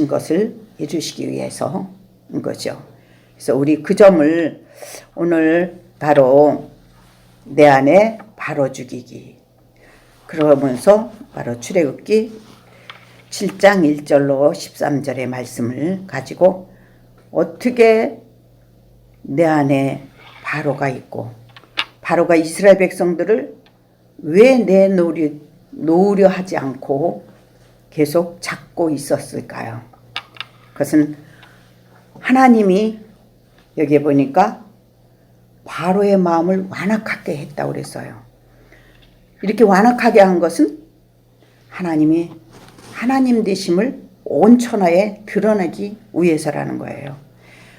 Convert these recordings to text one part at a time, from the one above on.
것을 이루시기 위해서인 거죠. 그래서 우리 그 점을 오늘 바로 내 안에 바로 죽이기, 그러면서 바로 출애굽기 7장 1절로 13절의 말씀을 가지고 어떻게 내 안에 바로가 있고 바로가 이스라엘 백성들을 왜 내놓으려 하지 않고 계속 잡고 있었을까요? 그것은 하나님이 여기에 보니까 바로의 마음을 완악하게 했다고 그랬어요. 이렇게 완악하게 한 것은 하나님이 하나님 되심을 온 천하에 드러내기 위해서라는 거예요.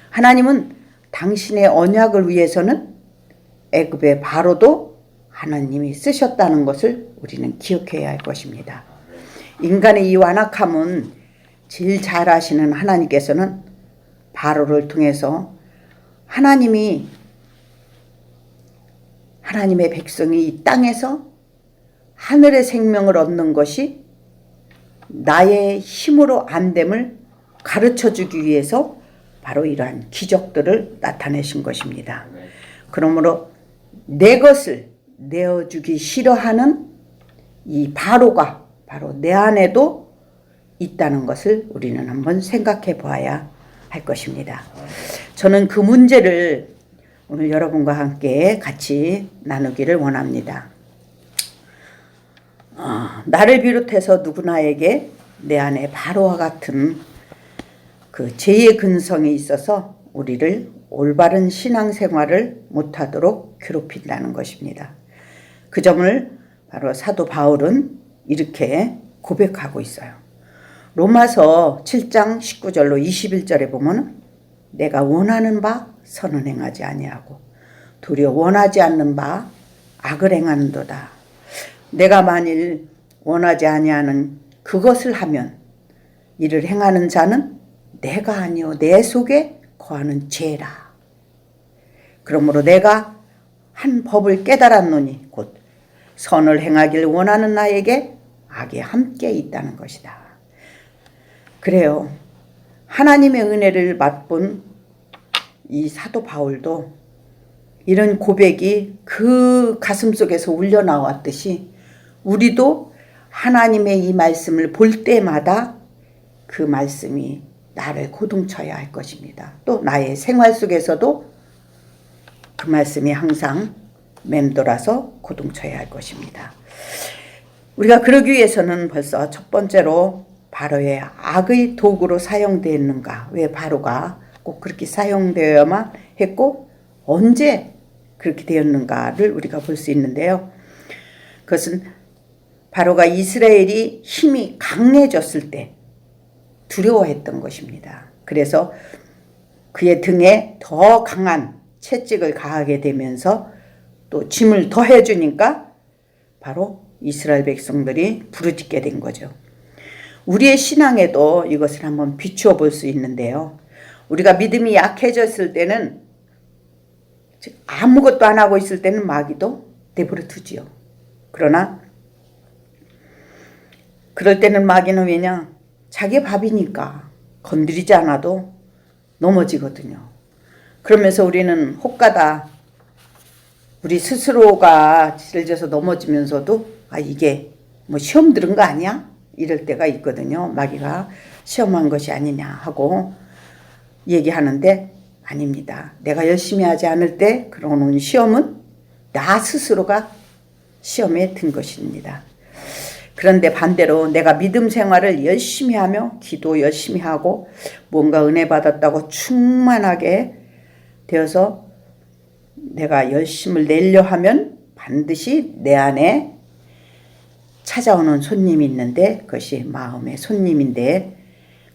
하나님은 당신의 언약을 위해서는 애굽의 바로도 하나님이 쓰셨다는 것을 우리는 기억해야 할 것입니다. 인간의 이 완악함은 제일 잘 아시는 하나님께서는 바로를 통해서 하나님의 백성이 이 땅에서 하늘의 생명을 얻는 것이 나의 힘으로 안 됨을 가르쳐주기 위해서 바로 이러한 기적들을 나타내신 것입니다. 그러므로 내 것을 내어주기 싫어하는 이 바로가 바로 내 안에도 있다는 것을 우리는 한번 생각해 보아야 할 것입니다. 저는 그 문제를 오늘 여러분과 함께 같이 나누기를 원합니다. 나를 비롯해서 누구나에게 내 안에 바로와 같은 그 죄의 근성이 있어서 우리를 올바른 신앙생활을 못하도록 괴롭힌다는 것입니다. 그 점을 바로 사도 바울은 이렇게 고백하고 있어요. 로마서 7장 19절로 21절에 보면 내가 원하는 바 선은 행하지 아니하고 도리어 원하지 않는 바 악을 행하는도다. 내가 만일 원하지 아니하는 그것을 하면 이를 행하는 자는 내가 아니요 내 속에 거하는 죄라. 그러므로 내가 한 법을 깨달았노니 곧 선을 행하길 원하는 나에게 악이 함께 있다는 것이다. 그래요. 하나님의 은혜를 맛본 이 사도 바울도 이런 고백이 그 가슴 속에서 울려나왔듯이 우리도 하나님의 이 말씀을 볼 때마다 그 말씀이 나를 고동쳐야 할 것입니다. 또 나의 생활 속에서도 그 말씀이 항상 맴돌아서 고동쳐야 할 것입니다. 우리가 그러기 위해서는 벌써 첫 번째로 바로의 악의 도구로 사용되었는가, 왜 바로가 꼭 그렇게 사용되어야만 했고 언제 그렇게 되었는가를 우리가 볼 수 있는데요. 그것은 바로가 이스라엘이 힘이 강해졌을 때 두려워했던 것입니다. 그래서 그의 등에 더 강한 채찍을 가하게 되면서 또 짐을 더 해주니까 바로 이스라엘 백성들이 부르짖게 된 거죠. 우리의 신앙에도 이것을 한번 비추어 볼 수 있는데요. 우리가 믿음이 약해졌을 때는 아무것도 안 하고 있을 때는 마귀도 내버려 두지요. 그러나 그럴 때는 마귀는 왜냐? 자기 밥이니까 건드리지 않아도 넘어지거든요. 그러면서 우리는 혹가다 우리 스스로가 찔려서 넘어지면서도 이게 뭐 시험 들은 거 아니야? 이럴 때가 있거든요. 마귀가 시험한 것이 아니냐 하고 얘기하는데 아닙니다. 내가 열심히 하지 않을 때 그러는 시험은 나 스스로가 시험에 든 것입니다. 그런데 반대로 내가 믿음 생활을 열심히 하며 기도 열심히 하고 뭔가 은혜 받았다고 충만하게 되어서 내가 열심을 내려 하면 반드시 내 안에 찾아오는 손님이 있는데 그것이 마음의 손님인데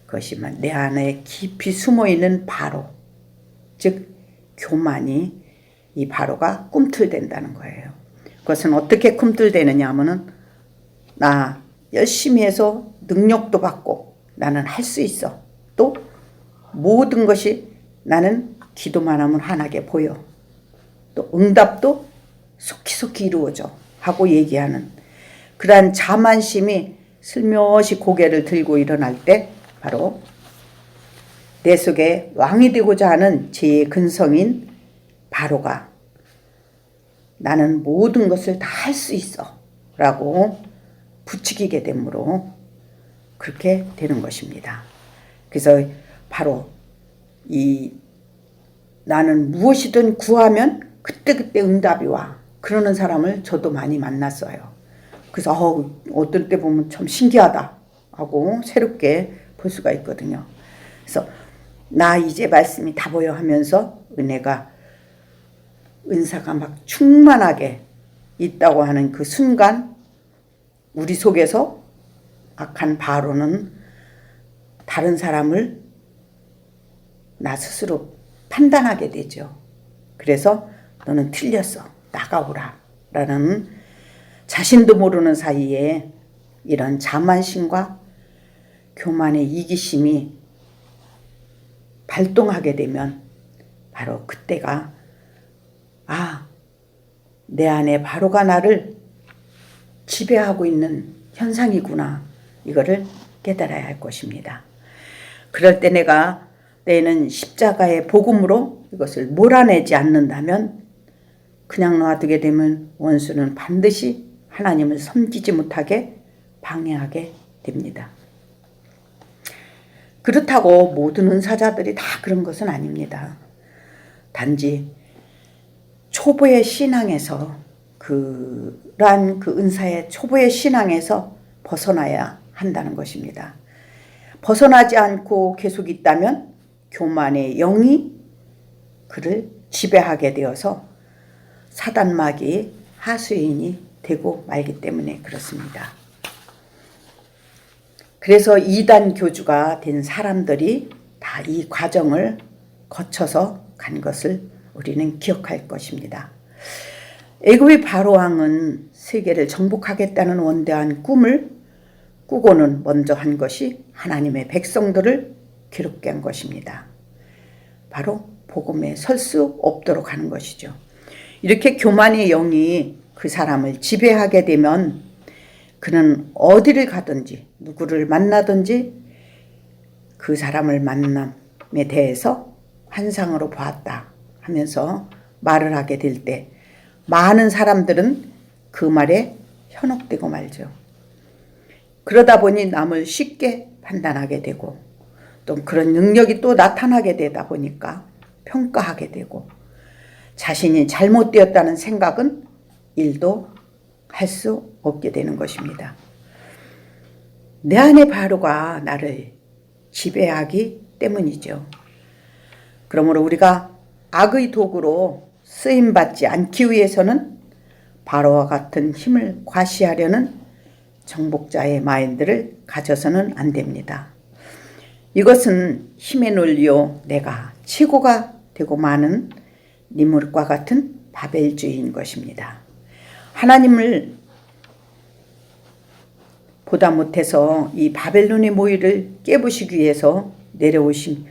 그것이 내 안에 깊이 숨어있는 바로, 즉 교만이 이 바로가 꿈틀댄다는 거예요. 그것은 어떻게 꿈틀대느냐 하면은 나 열심히 해서 능력도 받고 나는 할 수 있어. 또 모든 것이 나는 기도만 하면 환하게 보여. 또 응답도 속히 이루어져 하고 얘기하는 그러한 자만심이 슬며시 고개를 들고 일어날 때 바로 내 속에 왕이 되고자 하는 제 근성인 바로가 나는 모든 것을 다 할 수 있어 라고 부추기게 되므로 그렇게 되는 것입니다. 그래서 바로 이 나는 무엇이든 구하면 그때그때 응답이 와. 그러는 사람을 저도 많이 만났어요. 그래서 어떤 때 보면 참 신기하다 하고 새롭게 볼 수가 있거든요. 그래서 나 이제 말씀이 다 보여 하면서 은사가 막 충만하게 있다고 하는 그 순간 우리 속에서 악한 바로는 다른 사람을 나 스스로 판단하게 되죠. 그래서 너는 틀렸어. 나가오라. 라는 자신도 모르는 사이에 이런 자만심과 교만의 이기심이 발동하게 되면 바로 그때가 내 안에 바로가 나를 지배하고 있는 현상이구나. 이거를 깨달아야 할 것입니다. 그럴 때 내는 십자가의 복음으로 이것을 몰아내지 않는다면 그냥 놔두게 되면 원수는 반드시 하나님을 섬기지 못하게 방해하게 됩니다. 그렇다고 모든 은사자들이 다 그런 것은 아닙니다. 단지 초보의 신앙에서 그러한 그 은사의 초보의 신앙에서 벗어나야 한다는 것입니다. 벗어나지 않고 계속 있다면 교만의 영이 그를 지배하게 되어서 사단마귀의 하수인이 되고 말기 때문에 그렇습니다. 그래서 이단 교주가 된 사람들이 다 이 과정을 거쳐서 간 것을 우리는 기억할 것입니다. 애굽의 바로 왕은 세계를 정복하겠다는 원대한 꿈을 꾸고는 먼저 한 것이 하나님의 백성들을 괴롭게 한 것입니다. 바로 복음에 설 수 없도록 하는 것이죠. 이렇게 교만의 영이 그 사람을 지배하게 되면 그는 어디를 가든지 누구를 만나든지 그 사람을 만남에 대해서 환상으로 보았다 하면서 말을 하게 될 때 많은 사람들은 그 말에 현혹되고 말죠. 그러다 보니 남을 쉽게 판단하게 되고 또 그런 능력이 또 나타나게 되다 보니까 평가하게 되고 자신이 잘못되었다는 생각은 일도 할 수 없게 되는 것입니다. 내 안의 바로가 나를 지배하기 때문이죠. 그러므로 우리가 악의 도구로 쓰임받지 않기 위해서는 바로와 같은 힘을 과시하려는 정복자의 마인드를 가져서는 안 됩니다. 이것은 힘의 논리요 내가 최고가 되고 마는 니므롯과 같은 바벨주의인 것입니다. 하나님을 보다 못해서 이 바벨론의 모의를 깨부시기 위해서 내려오신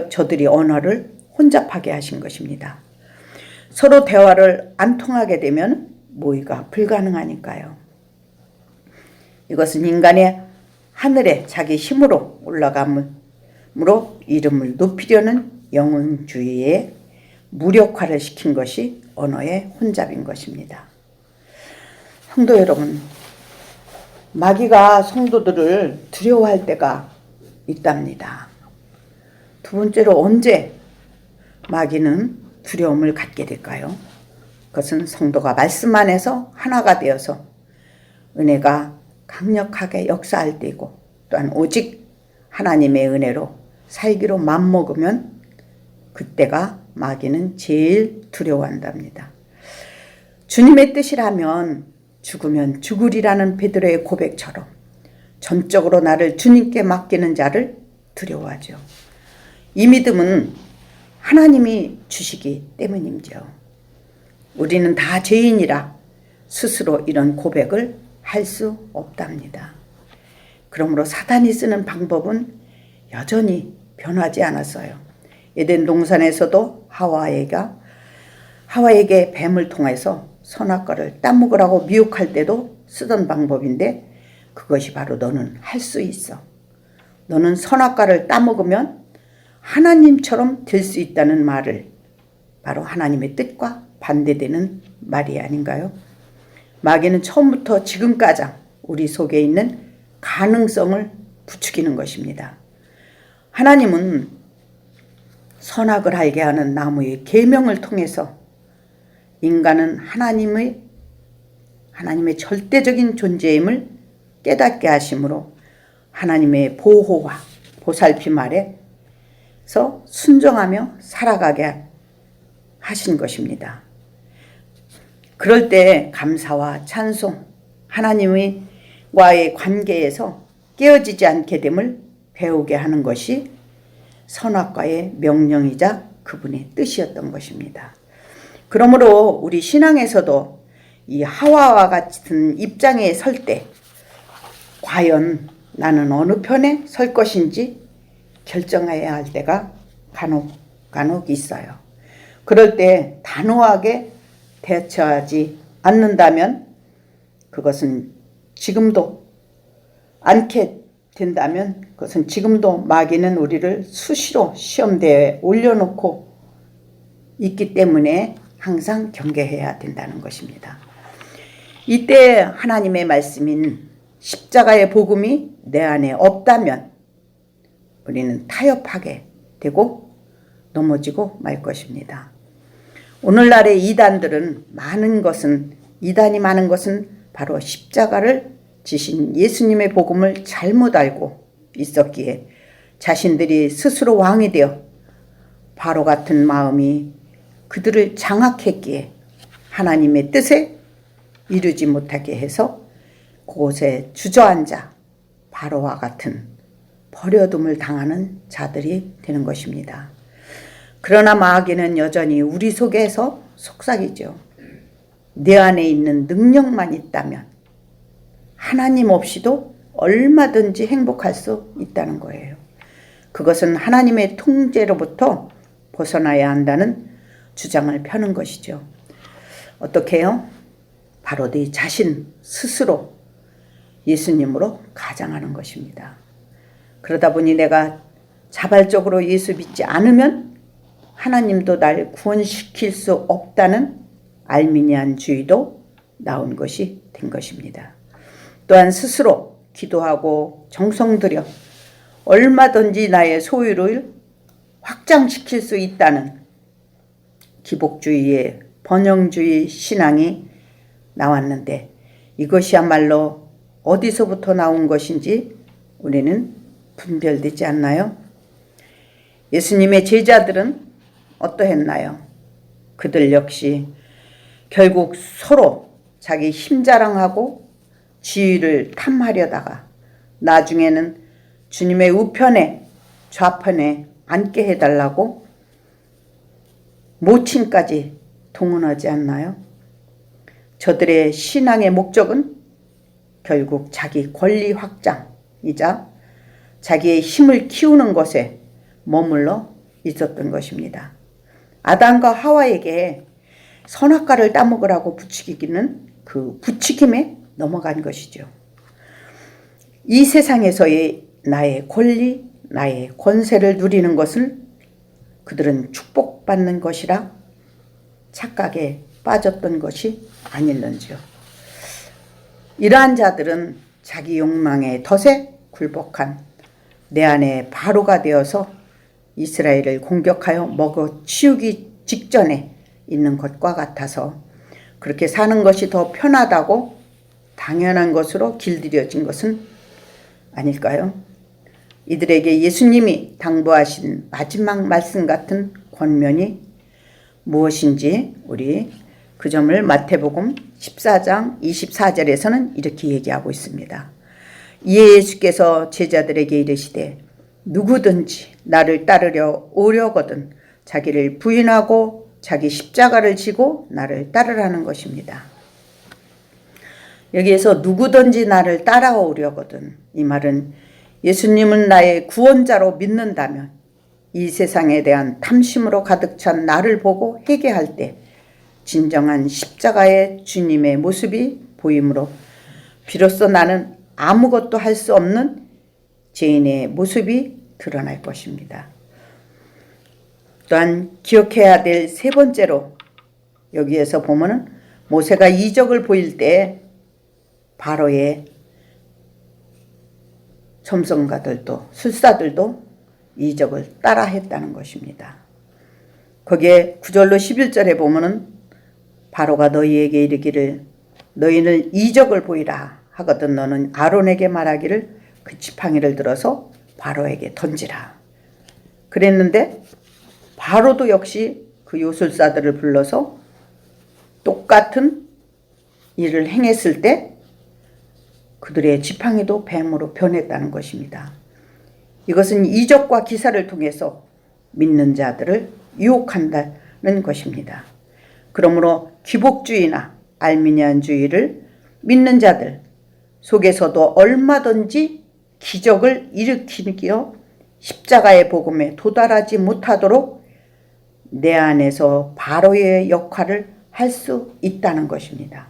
저들이 언어를 혼잡하게 하신 것입니다. 서로 대화를 안 통하게 되면 모의가 불가능하니까요. 이것은 인간의 하늘에 자기 힘으로 올라감으로 이름을 높이려는 영웅주의의 무력화를 시킨 것이 언어의 혼잡인 것입니다. 성도 여러분, 마귀가 성도들을 두려워할 때가 있답니다. 두 번째로 언제 마귀는 두려움을 갖게 될까요? 그것은 성도가 말씀 안에서 하나가 되어서 은혜가 강력하게 역사할 때이고 또한 오직 하나님의 은혜로 살기로 맘먹으면 그때가 마귀는 제일 두려워한답니다. 주님의 뜻이라면 죽으면 죽으리라는 베드로의 고백처럼 전적으로 나를 주님께 맡기는 자를 두려워하죠. 이 믿음은 하나님이 주시기 때문이죠. 우리는 다 죄인이라 스스로 이런 고백을 할 수 없답니다. 그러므로 사단이 쓰는 방법은 여전히 변하지 않았어요. 에덴 동산에서도 하와에게 뱀을 통해서 선악과를 따먹으라고 미혹할 때도 쓰던 방법인데 그것이 바로 너는 할 수 있어. 너는 선악과를 따먹으면 하나님처럼 될 수 있다는 말을 바로 하나님의 뜻과 반대되는 말이 아닌가요? 마귀는 처음부터 지금까지 우리 속에 있는 가능성을 부추기는 것입니다. 하나님은 선악을 알게 하는 나무의 계명을 통해서 인간은 하나님의 절대적인 존재임을 깨닫게 하심으로 하나님의 보호와 보살핌 아래서 순종하며 살아가게 하신 것입니다. 그럴 때 감사와 찬송, 하나님과의 관계에서 깨어지지 않게 됨을 배우게 하는 것이 선악과의 명령이자 그분의 뜻이었던 것입니다. 그러므로 우리 신앙에서도 이 하와와 같은 입장에 설 때 과연 나는 어느 편에 설 것인지 결정해야 할 때가 간혹 있어요. 그럴 때 단호하게 대처하지 않는다면, 그것은 지금도 않게 된다면, 그것은 지금도 마귀는 우리를 수시로 시험대에 올려놓고 있기 때문에 항상 경계해야 된다는 것입니다. 이때 하나님의 말씀인 십자가의 복음이 내 안에 없다면 우리는 타협하게 되고 넘어지고 말 것입니다. 오늘날의 이단이 많은 것은 바로 십자가를 지신 예수님의 복음을 잘못 알고 있었기에 자신들이 스스로 왕이 되어 바로 같은 마음이 그들을 장악했기에 하나님의 뜻에 이루지 못하게 해서 그곳에 주저앉아 바로와 같은 버려둠을 당하는 자들이 되는 것입니다. 그러나 마귀는 여전히 우리 속에서 속삭이죠. 내 안에 있는 능력만 있다면 하나님 없이도 얼마든지 행복할 수 있다는 거예요. 그것은 하나님의 통제로부터 벗어나야 한다는 주장을 펴는 것이죠. 어떻게 해요? 바로 네 자신 스스로 예수님으로 가장하는 것입니다. 그러다 보니 내가 자발적으로 예수 믿지 않으면 하나님도 날 구원시킬 수 없다는 알미니안주의도 나온 것이 된 것입니다. 또한 스스로 기도하고 정성 들여 얼마든지 나의 소유를 확장시킬 수 있다는 기복주의의 번영주의 신앙이 나왔는데 이것이야말로 어디서부터 나온 것인지 우리는 분별되지 않나요? 예수님의 제자들은 어떠했나요? 그들 역시 결국 서로 자기 힘자랑하고 지위를 탐하려다가 나중에는 주님의 우편에 좌편에 앉게 해달라고 모친까지 동원하지 않나요? 저들의 신앙의 목적은 결국 자기 권리 확장이자 자기의 힘을 키우는 것에 머물러 있었던 것입니다. 아담과 하와에게 선악과를 따먹으라고 부추기기는 그 부추김에 넘어간 것이죠. 이 세상에서의 나의 권리, 나의 권세를 누리는 것을 그들은 축복받는 것이라 착각에 빠졌던 것이 아닐런지요. 이러한 자들은 자기 욕망의 덫에 굴복한 내 안에 바로가 되어서 이스라엘을 공격하여 먹어치우기 직전에 있는 것과 같아서 그렇게 사는 것이 더 편하다고 당연한 것으로 길들여진 것은 아닐까요? 이들에게 예수님이 당부하신 마지막 말씀 같은 권면이 무엇인지 우리 그 점을 마태복음 14장 24절에서는 이렇게 얘기하고 있습니다. 이에 예수께서 제자들에게 이르시되 누구든지 나를 따르려 오려거든 자기를 부인하고 자기 십자가를 지고 나를 따르라는 것입니다. 여기에서 누구든지 나를 따라오려거든, 이 말은 예수님은 나의 구원자로 믿는다면 이 세상에 대한 탐심으로 가득 찬 나를 보고 회개할 때 진정한 십자가의 주님의 모습이 보이므로 비로소 나는 아무것도 할 수 없는 죄인의 모습이 드러날 것입니다. 또한 기억해야 될 세 번째로 여기에서 보면은 모세가 이적을 보일 때 바로의 점성가들도 술사들도 이적을 따라 했다는 것입니다. 거기에 9절로 11절에 보면은 바로가 너희에게 이르기를 너희는 이적을 보이라 하거든 너는 아론에게 말하기를 그 지팡이를 들어서 바로에게 던지라. 그랬는데 바로도 역시 그 요술사들을 불러서 똑같은 일을 행했을 때 그들의 지팡이도 뱀으로 변했다는 것입니다. 이것은 이적과 기사를 통해서 믿는 자들을 유혹한다는 것입니다. 그러므로 기복주의나 알미니안주의를 믿는 자들 속에서도 얼마든지 기적을 일으키며 십자가의 복음에 도달하지 못하도록 내 안에서 바로의 역할을 할 수 있다는 것입니다.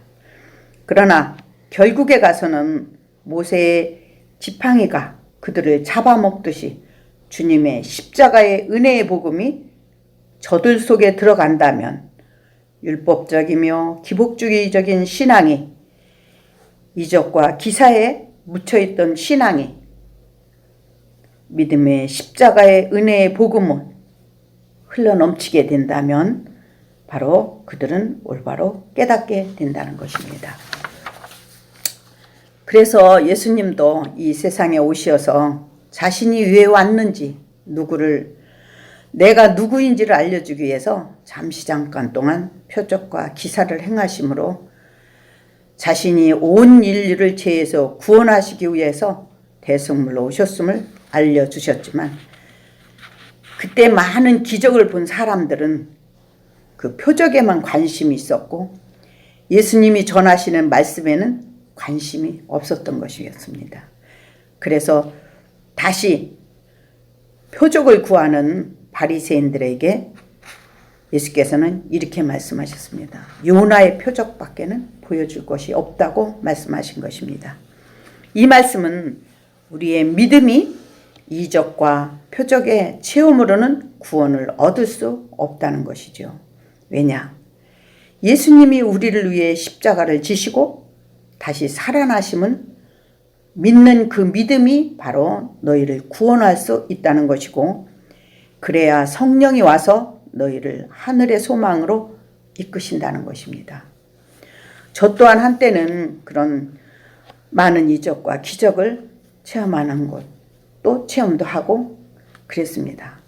그러나 결국에 가서는 모세의 지팡이가 그들을 잡아먹듯이 주님의 십자가의 은혜의 복음이 저들 속에 들어간다면 율법적이며 기복주의적인 신앙이 이적과 기사에 묻혀있던 신앙이 믿음의 십자가의 은혜의 복음을 흘러넘치게 된다면 바로 그들은 올바로 깨닫게 된다는 것입니다. 그래서 예수님도 이 세상에 오셔서 자신이 왜 왔는지 내가 누구인지를 알려주기 위해서 잠깐 동안 표적과 기사를 행하심으로 자신이 온 인류를 죄에서 구원하시기 위해서 대성물로 오셨음을 알려주셨지만 그때 많은 기적을 본 사람들은 그 표적에만 관심이 있었고 예수님이 전하시는 말씀에는 관심이 없었던 것이었습니다. 그래서 다시 표적을 구하는 바리새인들에게 예수께서는 이렇게 말씀하셨습니다. 요나의 표적밖에는 보여줄 것이 없다고 말씀하신 것입니다. 이 말씀은 우리의 믿음이 이적과 표적의 체험으로는 구원을 얻을 수 없다는 것이죠. 왜냐? 예수님이 우리를 위해 십자가를 지시고 다시 살아나심은 믿는 그 믿음이 바로 너희를 구원할 수 있다는 것이고 그래야 성령이 와서 너희를 하늘의 소망으로 이끄신다는 것입니다. 저 또한 한때는 그런 많은 이적과 기적을 체험하는 것, 또 체험도 하고 그랬습니다.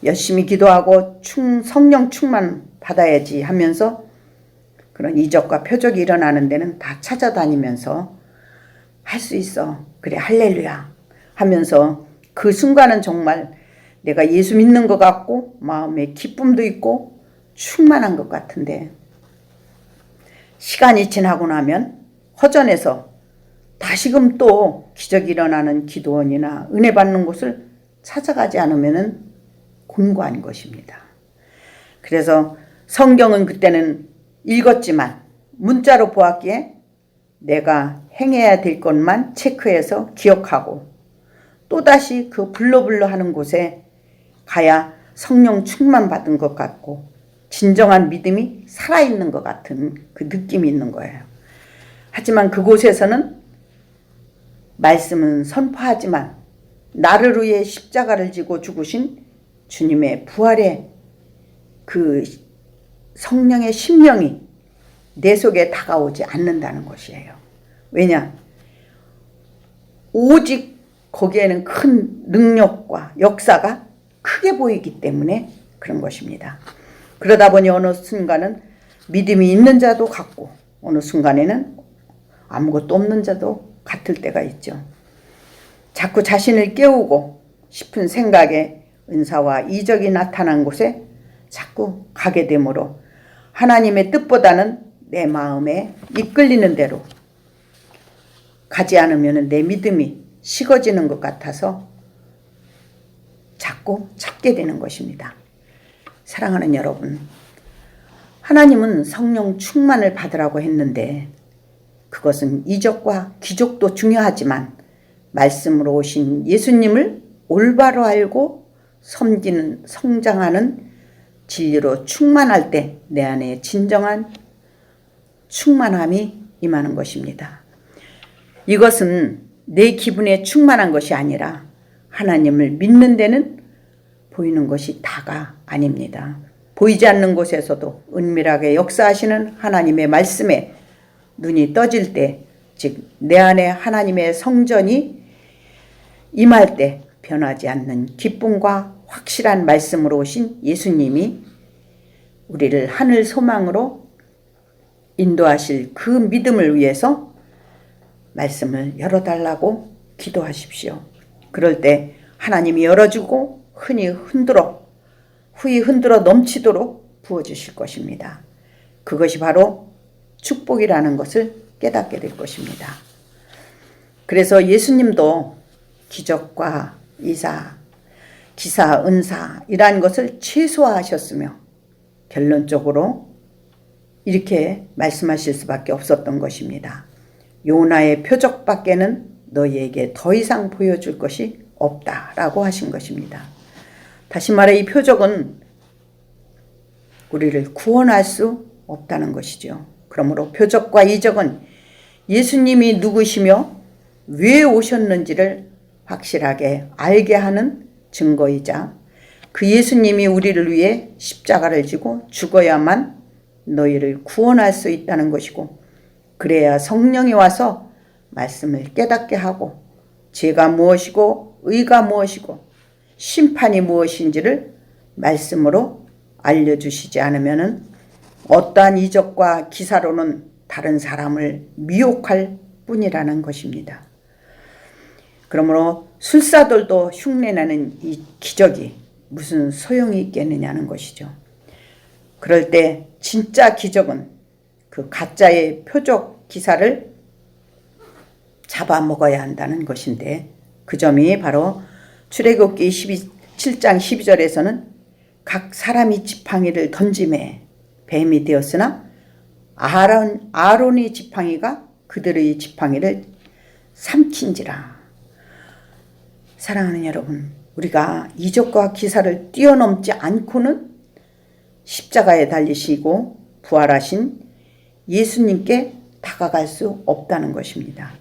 열심히 기도하고 성령 충만 받아야지 하면서 그런 이적과 표적이 일어나는 데는 다 찾아다니면서 할 수 있어. 그래 할렐루야 하면서 그 순간은 정말 내가 예수 믿는 것 같고 마음에 기쁨도 있고 충만한 것 같은데 시간이 지나고 나면 허전해서 다시금 또 기적이 일어나는 기도원이나 은혜 받는 곳을 찾아가지 않으면 곤고한 것입니다. 그래서 성경은 그때는 읽었지만 문자로 보았기에 내가 행해야 될 것만 체크해서 기억하고 또다시 그 불러불러 하는 곳에 가야 성령 충만 받은 것 같고 진정한 믿음이 살아있는 것 같은 그 느낌이 있는 거예요. 하지만 그곳에서는 말씀은 선포하지만 나를 위해 십자가를 지고 죽으신 주님의 부활의 그 성령의 심령이 내 속에 다가오지 않는다는 것이에요. 왜냐? 오직 거기에는 큰 능력과 역사가 크게 보이기 때문에 그런 것입니다. 그러다 보니 어느 순간은 믿음이 있는 자도 같고 어느 순간에는 아무것도 없는 자도 같을 때가 있죠. 자꾸 자신을 깨우고 싶은 생각에 은사와 이적이 나타난 곳에 자꾸 가게 되므로 하나님의 뜻보다는 내 마음에 이끌리는 대로 가지 않으면 내 믿음이 식어지는 것 같아서 자꾸 찾게 되는 것입니다. 사랑하는 여러분, 하나님은 성령 충만을 받으라고 했는데 그것은 이적과 기적도 중요하지만 말씀으로 오신 예수님을 올바로 알고 섬기는 성장하는 진리로 충만할 때 내 안에 진정한 충만함이 임하는 것입니다. 이것은 내 기분에 충만한 것이 아니라 하나님을 믿는 데는 보이는 것이 다가 아닙니다. 보이지 않는 곳에서도 은밀하게 역사하시는 하나님의 말씀에 눈이 떠질 때, 즉 내 안에 하나님의 성전이 임할 때 변하지 않는 기쁨과 확실한 말씀으로 오신 예수님이 우리를 하늘 소망으로 인도하실 그 믿음을 위해서 말씀을 열어달라고 기도하십시오. 그럴 때 하나님이 열어주고 후히 흔들어 넘치도록 부어주실 것입니다. 그것이 바로 축복이라는 것을 깨닫게 될 것입니다. 그래서 예수님도 기적과 기사, 은사 이러한 것을 최소화하셨으며 결론적으로 이렇게 말씀하실 수밖에 없었던 것입니다. 요나의 표적밖에는 너희에게 더 이상 보여줄 것이 없다라고 하신 것입니다. 다시 말해 이 표적은 우리를 구원할 수 없다는 것이죠. 그러므로 표적과 이적은 예수님이 누구시며 왜 오셨는지를 확실하게 알게 하는 증거이자 그 예수님이 우리를 위해 십자가를 지고 죽어야만 너희를 구원할 수 있다는 것이고, 그래야 성령이 와서 말씀을 깨닫게 하고 죄가 무엇이고 의가 무엇이고 심판이 무엇인지를 말씀으로 알려주시지 않으면 어떠한 이적과 기사로는 다른 사람을 미혹할 뿐이라는 것입니다. 그러므로 술사들도 흉내내는 이 기적이 무슨 소용이 있겠느냐는 것이죠. 그럴 때 진짜 기적은 그 가짜의 표적 기사를 잡아먹어야 한다는 것인데, 그 점이 바로 출애굽기 7장 12절에서는 각 사람이 지팡이를 던짐에 뱀이 되었으나 아론의 지팡이가 그들의 지팡이를 삼킨지라. 사랑하는 여러분, 우리가 이적과 기사를 뛰어넘지 않고는 십자가에 달리시고 부활하신 예수님께 다가갈 수 없다는 것입니다.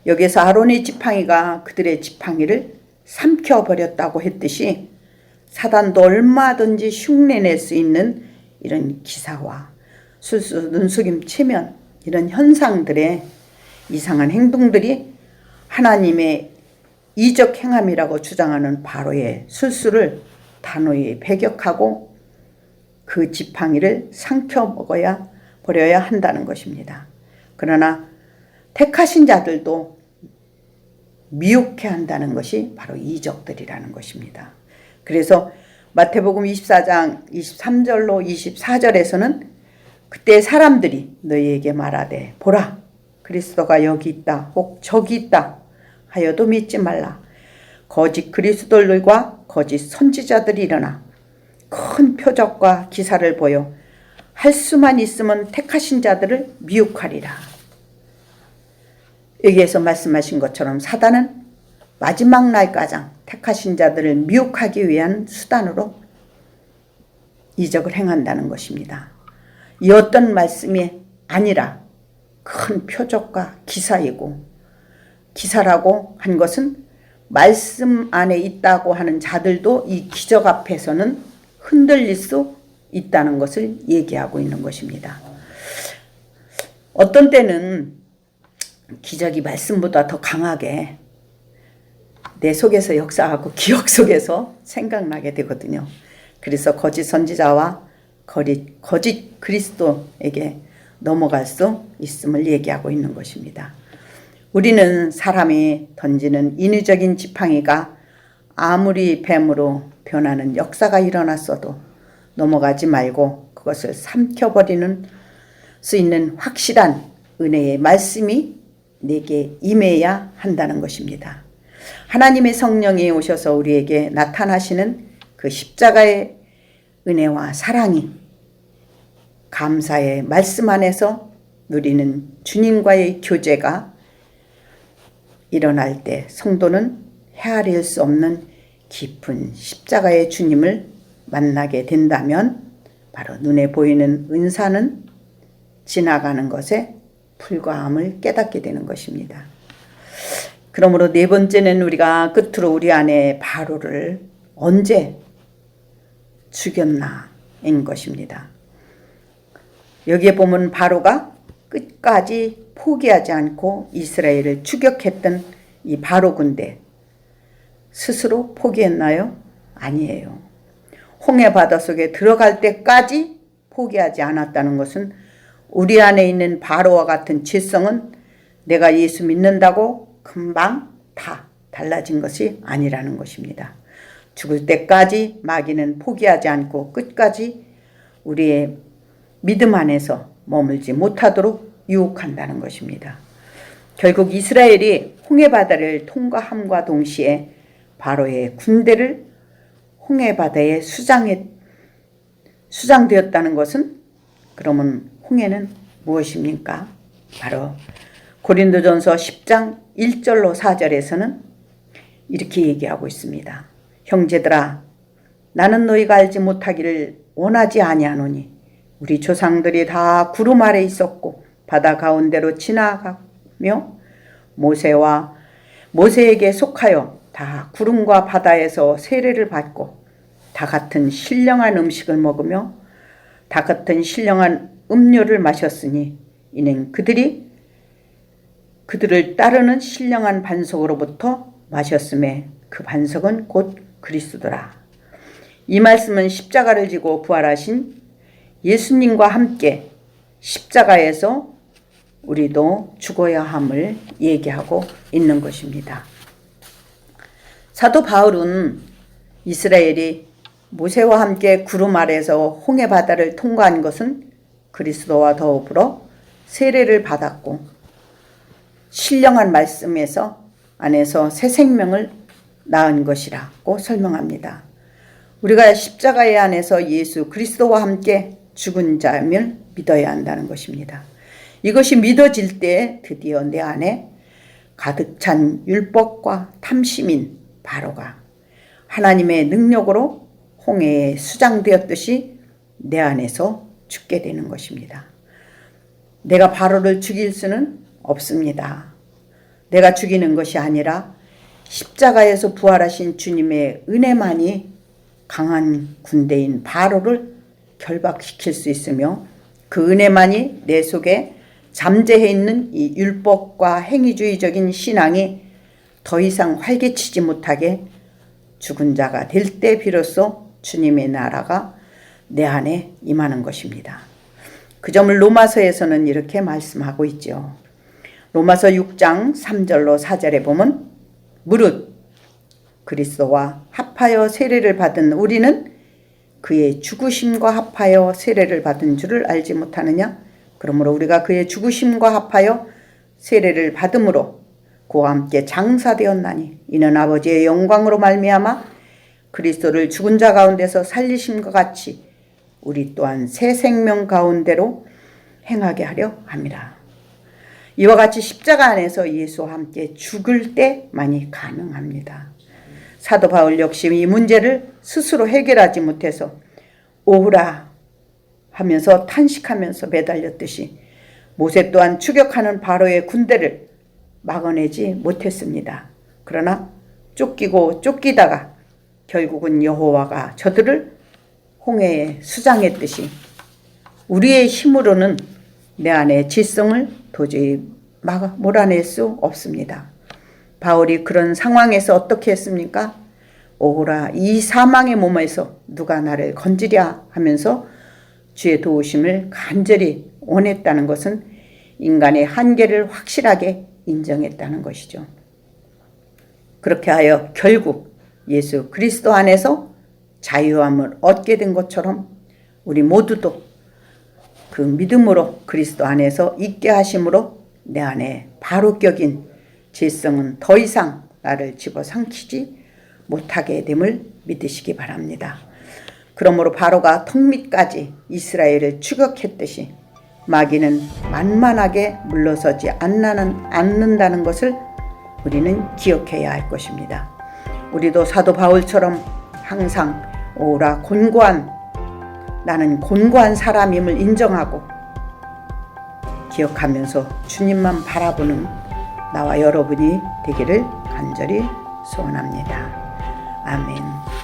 여기서 아론의 지팡이가 그들의 지팡이를 삼켜버렸다고 했듯이 사단도 얼마든지 흉내낼 수 있는 이런 기사와 술수, 눈속임, 체면 이런 현상들의 이상한 행동들이 하나님의 이적 행함이라고 주장하는 바로의 술수를 단호히 배격하고 그 지팡이를 버려야 한다는 것입니다. 그러나 택하신 자들도 미혹해 한다는 것이 바로 이적들이라는 것입니다. 그래서 마태복음 24장 23절로 24절에서는 그때 사람들이 너희에게 말하되 보라 그리스도가 여기 있다 혹 저기 있다 하여도 믿지 말라. 거짓 그리스도들과 거짓 선지자들이 일어나 큰 표적과 기사를 보여 할 수만 있으면 택하신 자들을 미혹하리라. 여기에서 말씀하신 것처럼 사단은 마지막 날가장 택하신 자들을 미혹하기 위한 수단으로 이적을 행한다는 것입니다. 이 어떤 말씀이 아니라 큰 표적과 기사이고, 기사라고 한 것은 말씀 안에 있다고 하는 자들도 이 기적 앞에서는 흔들릴 수 있다는 것을 얘기하고 있는 것입니다. 어떤 때는 기적이 말씀보다 더 강하게 내 속에서 역사하고 기억 속에서 생각나게 되거든요. 그래서 거짓 선지자와 거짓 그리스도에게 넘어갈 수 있음을 얘기하고 있는 것입니다. 우리는 사람이 던지는 인위적인 지팡이가 아무리 뱀으로 변하는 역사가 일어났어도 넘어가지 말고 그것을 삼켜버리는 수 있는 확실한 은혜의 말씀이 내게 임해야 한다는 것입니다. 하나님의 성령이 오셔서 우리에게 나타나시는 그 십자가의 은혜와 사랑이 감사의 말씀 안에서 누리는 주님과의 교제가 일어날 때 성도는 헤아릴 수 없는 깊은 십자가의 주님을 만나게 된다면 바로 눈에 보이는 은사는 지나가는 것에 불과함을 깨닫게 되는 것입니다. 그러므로 네 번째는 우리가 끝으로 우리 안에 바로를 언제 죽였나인 것입니다. 여기에 보면 바로가 끝까지 포기하지 않고 이스라엘을 추격했던 이 바로 군대 스스로 포기했나요? 아니에요. 홍해 바다 속에 들어갈 때까지 포기하지 않았다는 것은 우리 안에 있는 바로와 같은 죄성은 내가 예수 믿는다고 금방 다 달라진 것이 아니라는 것입니다. 죽을 때까지 마귀는 포기하지 않고 끝까지 우리의 믿음 안에서 머물지 못하도록 유혹한다는 것입니다. 결국 이스라엘이 홍해바다를 통과함과 동시에 바로의 군대를 홍해바다에 수장되었다는 것은 그러면 홍해는 무엇입니까? 바로 고린도전서 10장 1절로 4절에서는 이렇게 얘기하고 있습니다. 형제들아, 나는 너희가 알지 못하기를 원하지 아니하노니 우리 조상들이 다 구름 아래 있었고 바다 가운데로 지나가며 모세에게 속하여 다 구름과 바다에서 세례를 받고 다 같은 신령한 음식을 먹으며 다 같은 신령한 음료를 마셨으니 이는 그들을 따르는 신령한 반석으로부터 마셨음에 그 반석은 곧 그리스도라. 이 말씀은 십자가를 지고 부활하신 예수님과 함께 십자가에서 우리도 죽어야 함을 얘기하고 있는 것입니다. 사도 바울은 이스라엘이 모세와 함께 구름 아래서 홍해 바다를 통과한 것은 그리스도와 더불어 세례를 받았고 신령한 말씀에서 안에서 새 생명을 낳은 것이라고 설명합니다. 우리가 십자가의 안에서 예수 그리스도와 함께 죽은 자임을 믿어야 한다는 것입니다. 이것이 믿어질 때 드디어 내 안에 가득 찬 율법과 탐심인 바로가 하나님의 능력으로 홍해에 수장되었듯이 내 안에서 죽게 되는 것입니다. 내가 바로를 죽일 수는 없습니다. 내가 죽이는 것이 아니라 십자가에서 부활하신 주님의 은혜만이 강한 군대인 바로를 결박시킬 수 있으며 그 은혜만이 내 속에 잠재해 있는 이 율법과 행위주의적인 신앙이 더 이상 활개치지 못하게 죽은 자가 될 때 비로소 주님의 나라가 내 안에 임하는 것입니다. 그 점을 로마서에서는 이렇게 말씀하고 있죠. 로마서 6장 3절로 4절에 보면 무릇 그리스도와 합하여 세례를 받은 우리는 그의 죽으심과 합하여 세례를 받은 줄을 알지 못하느냐? 그러므로 우리가 그의 죽으심과 합하여 세례를 받음으로 그와 함께 장사되었나니 이는 아버지의 영광으로 말미암아 그리스도를 죽은 자 가운데서 살리심과 같이 우리 또한 새 생명 가운데로 행하게 하려 함이라. 이와 같이 십자가 안에서 예수와 함께 죽을 때만이 가능합니다. 사도 바울 역시 이 문제를 스스로 해결하지 못해서 오후라 하면서 탄식하면서 매달렸듯이 모세 또한 추격하는 바로의 군대를 막아내지 못했습니다. 그러나 쫓기다가 결국은 여호와가 저들을 홍해에 수장했듯이 우리의 힘으로는 내 안의 지성을 도저히 몰아낼 수 없습니다. 바울이 그런 상황에서 어떻게 했습니까? 오호라 이 사망의 몸에서 누가 나를 건지랴 하면서 주의 도우심을 간절히 원했다는 것은 인간의 한계를 확실하게 인정했다는 것이죠. 그렇게 하여 결국 예수 그리스도 안에서 자유함을 얻게 된 것처럼 우리 모두도 그 믿음으로 그리스도 안에서 있게 하심으로 내 안에 바로 격인 죄성은 더 이상 나를 집어삼키지 못하게 됨을 믿으시기 바랍니다. 그러므로 바로가 턱밑까지 이스라엘을 추격했듯이 마귀는 만만하게 물러서지 않는다는 것을 우리는 기억해야 할 것입니다. 우리도 사도 바울처럼 항상 오라 나는 곤고한 사람임을 인정하고 기억하면서 주님만 바라보는 나와 여러분이 되기를 간절히 소원합니다. 아멘.